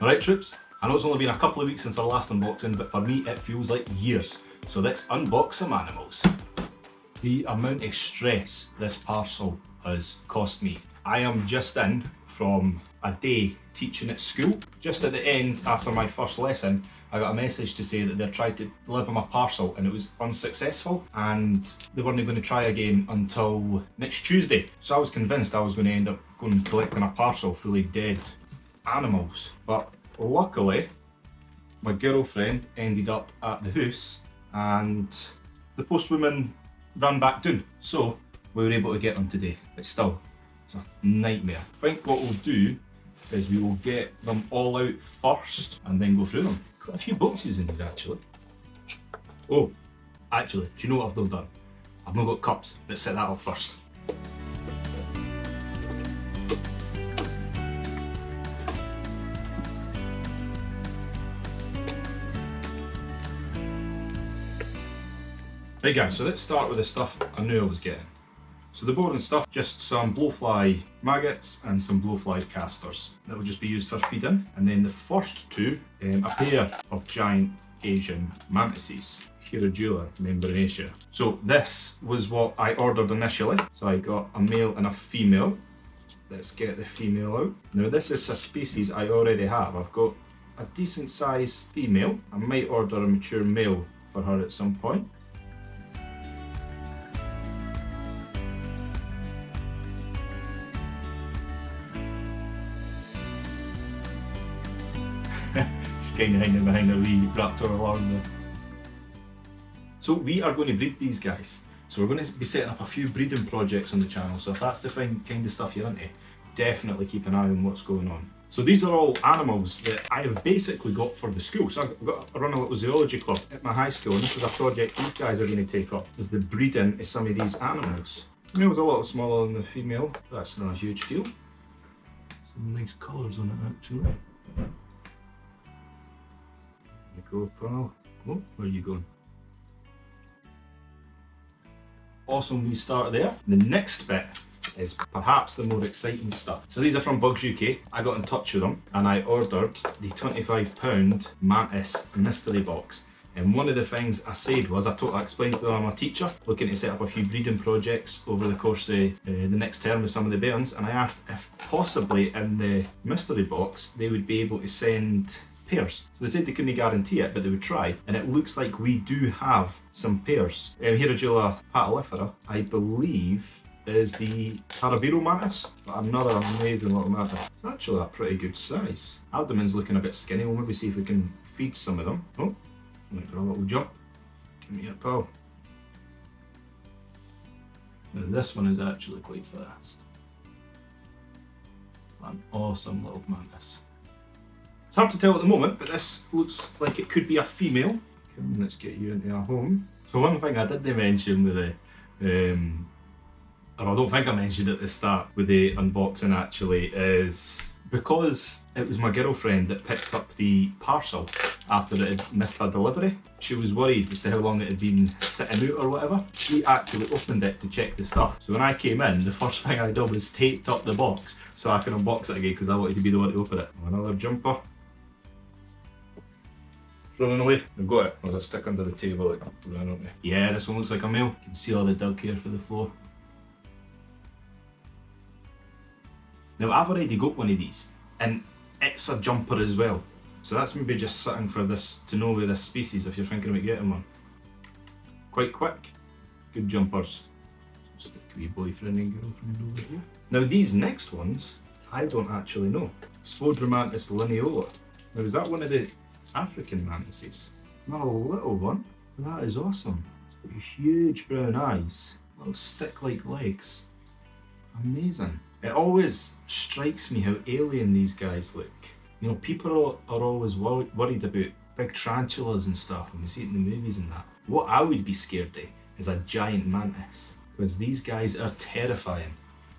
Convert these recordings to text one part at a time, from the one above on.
Alright troops, I know it's only been a couple of weeks since our last unboxing, but for me it feels like years. So let's unbox some animals. The amount of stress this parcel has cost me. I am just in from a day teaching at school. Just at the end, after my first lesson, I got a message to say that they tried to deliver my parcel and it was unsuccessful and they weren't going to try again until next Tuesday. So I was convinced I was going to end up going and collecting a parcel full of dead animals. But luckily, my girlfriend ended up at the house and the postwoman ran back down. So we were able to get them today, but still, it's a nightmare. I think what we'll do is we will get them all out first and then go through them. Quite a few boxes in here actually. Oh, actually, do you know what I've not done? I've not got cups. Let's set that up first. Right guys, so let's start with the stuff I knew I was getting. So the boring stuff, just some blowfly maggots and some blowfly casters that will just be used for feeding. And then the first two, a pair of giant Asian mantises, tarantulas membranacea. So this was what I ordered initially. So I got a male and a female. Let's get the female out. Now this is a species I already have. I've got a decent sized female. I might order a mature male for her at some point. Kind of hiding behind a wee raptor alarm there. So we are going to breed these guys. So we're going to be setting up a few breeding projects on the channel. So if that's the kind of stuff you're into, definitely keep an eye on what's going on. So these are all animals that I have basically got for the school. So I run a little zoology club at my high school, and this is a project these guys are going to take up, is the breeding of some of these animals. The male's a little smaller than the female. That's not a huge deal. Some nice colours on it actually. Go, pal. Oh, where are you going? Awesome, we start there. The next bit is perhaps the more exciting stuff. So these are from BugzUK. I got in touch with them and I ordered the £25 Mantis mystery box. And one of the things I said was, I explained to them I'm a teacher looking to set up a few breeding projects over the course of the next term with some of the bairns, and I asked if possibly in the mystery box they would be able to send pairs. So they said they couldn't guarantee it, but they would try. And it looks like we do have some pairs. Tarantulas patilifera, I believe, is the Tarabiro mantis, but another amazing little mantis. It's actually a pretty good size. Abdomen's looking a bit skinny. We'll maybe see if we can feed some of them. Oh, went for a little jump. Give me your pal. Now this one is actually quite fast. An awesome little mantis. It's hard to tell at the moment, but this looks like it could be a female. Come on, let's get you into a home. So one thing I did mention with the, or I don't think I mentioned at the start with the unboxing actually, is because it was my girlfriend that picked up the parcel after it had missed her delivery. She was worried as to how long it had been sitting out or whatever. She actually opened it to check the stuff. So when I came in, the first thing I did was taped up the box so I can unbox it again because I wanted to be the one to open it. Another jumper. Running away. I've got it. I'll just stick under the table like run on me. Yeah, this one looks like a male. You can see all the dug hair for the floor. Now I've already got one of these and it's a jumper as well. So that's maybe just something for this to know with this species if you're thinking about getting one. Quite quick. Good jumpers. Stick a wee boyfriend and girlfriend over here. Now these next ones, I don't actually know. Spodromantis lineola. Now is that one of the African mantises? Not a little one, but that is awesome. It's got huge brown eyes, little stick-like legs. Amazing. It always strikes me how alien these guys look. You know, people are always worried about big tarantulas and stuff when we see it in the movies and that. What I would be scared of is a giant mantis, because these guys are terrifying,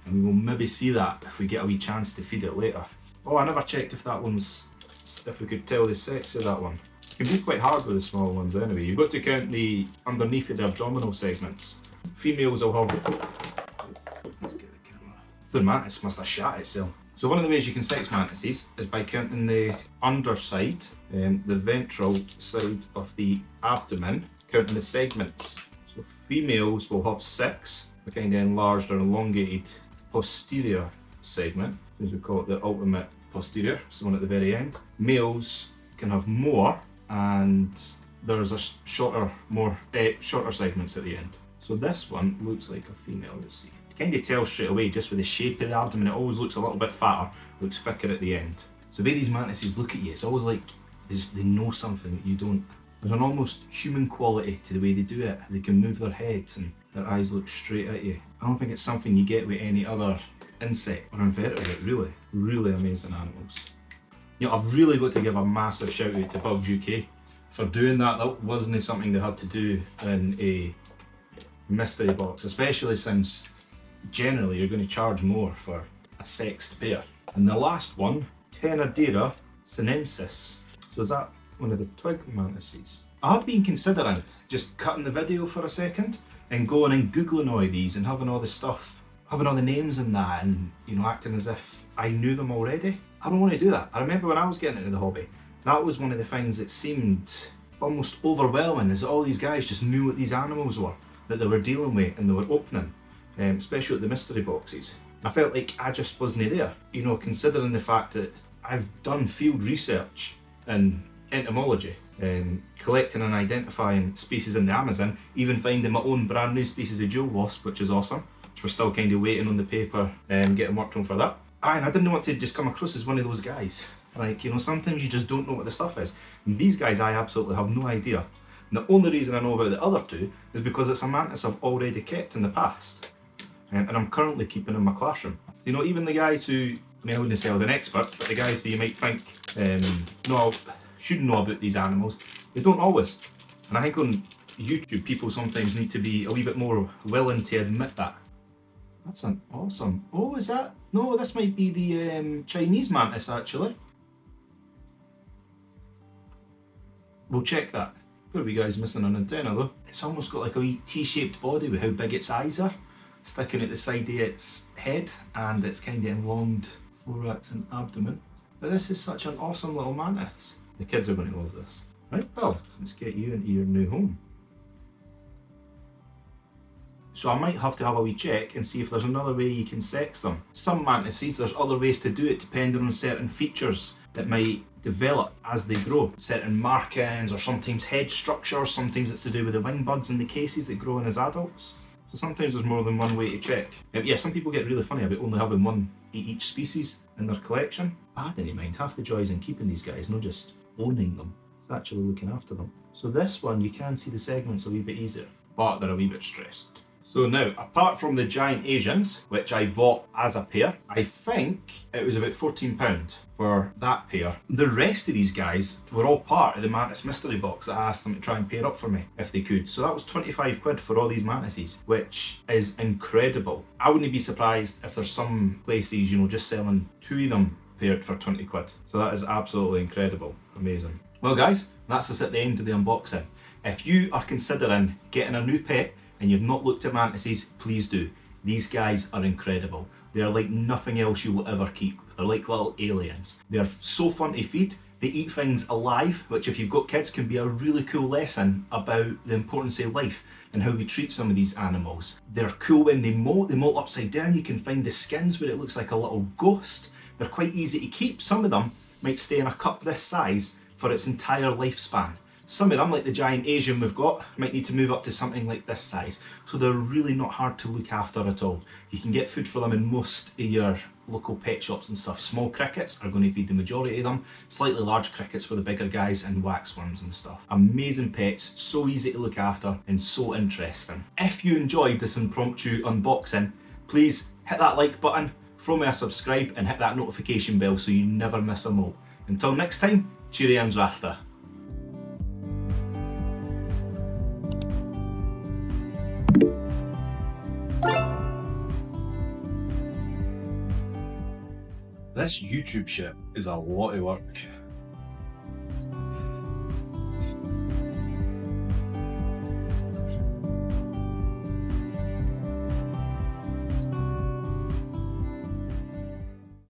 and we will maybe see that if we get a wee chance to feed it later. Oh, I never checked if that one's, if we could tell the sex of that one. It can be quite hard with the small ones anyway. You've got to count the underneath of the abdominal segments. Females will have... Let's get the camera. The mantis must have shat itself. So one of the ways you can sex mantises is by counting the underside, the ventral side of the abdomen, counting the segments. So females will have 6, a kind of enlarged or elongated posterior segment, as we call it the ultimate posterior, so one at the very end. Males can have more, and there's a shorter segments at the end. So this one looks like a female, let's see. You kind of tell straight away just with the shape of the abdomen, it always looks a little bit fatter, looks thicker at the end. So the way these mantises look at you, it's always like they know something that you don't. There's an almost human quality to the way they do it. They can move their heads and their eyes look straight at you. I don't think it's something you get with any other insect or invertebrate, really. Really amazing animals. You know, I've really got to give a massive shout out to BugzUK for doing that. That wasn't something they had to do in a mystery box, especially since generally you're going to charge more for a sexed pair. And the last one, Tarantulas sinensis. So is that one of the twig mantises? I have been considering just cutting the video for a second and going and googling all these and having all the stuff, having all the names in that, and you know, acting as if I knew them already. I don't want to do that. I remember when I was getting into the hobby, that was one of the things that seemed almost overwhelming, is that all these guys just knew what these animals were that they were dealing with and they were opening, especially at the mystery boxes. I felt like I just wasn't there, you know, considering the fact that I've done field research in entomology, collecting and identifying species in the Amazon, even finding my own brand new species of jewel wasp, which is awesome. We're still kind of waiting on the paper and getting worked on for that. And I didn't want to just come across as one of those guys. Like, you know, sometimes you just don't know what the stuff is. And these guys, I absolutely have no idea. And the only reason I know about the other two is because it's a mantis I've already kept in the past. And I'm currently keeping in my classroom. You know, even the guys who, I mean, I wouldn't say I was an expert, but the guys who you might think should know about these animals, they don't always. And I think on YouTube, people sometimes need to be a wee bit more willing to admit that. That's an awesome. Oh, is that? No, this might be the Chinese mantis, actually. We'll check that. Poor wee guy's missing an antenna though. It's almost got like a wee T-shaped body with how big its eyes are, sticking at the side of its head, and it's kind of enlonged thorax and abdomen. But this is such an awesome little mantis. The kids are going to love this. Right, well, let's get you into your new home. So I might have to have a wee check and see if there's another way you can sex them. Some mantises, there's other ways to do it depending on certain features that might develop as they grow. Certain markings, or sometimes head structure, sometimes it's to do with the wing buds and the cases that grow in as adults. So sometimes there's more than one way to check. Yeah, some people get really funny about only having one each species in their collection. I didn't mind. Half the joy is in keeping these guys, not just owning them. It's actually looking after them. So this one, you can see the segments a wee bit easier, but they're a wee bit stressed. So now, apart from the giant Asians, which I bought as a pair, I think it was about £14 for that pair. The rest of these guys were all part of the Mantis mystery box that I asked them to try and pair up for me if they could. So that was 25 quid for all these mantises, which is incredible. I wouldn't be surprised if there's some places, you know, just selling 2 of them paired for 20 quid. So that is absolutely incredible. Amazing. Well guys, that's us at the end of the unboxing. If you are considering getting a new pet, and you've not looked at mantises, please do. These guys are incredible. They're like nothing else you will ever keep. They're like little aliens. They're so fun to feed. They eat things alive, which if you've got kids can be a really cool lesson about the importance of life and how we treat some of these animals. They're cool when they molt. They molt upside down. You can find the skins where it looks like a little ghost. They're quite easy to keep. Some of them might stay in a cup this size for its entire lifespan. Some of them, like the giant Asian we've got, might need to move up to something like this size. So they're really not hard to look after at all. You can get food for them in most of your local pet shops and stuff. Small crickets are going to feed the majority of them. Slightly large crickets for the bigger guys, and waxworms and stuff. Amazing pets, so easy to look after and so interesting. If you enjoyed this impromptu unboxing, please hit that like button, throw me a subscribe and hit that notification bell so you never miss a mo. Until next time, cheerio and Rasta. This YouTube shit is a lot of work.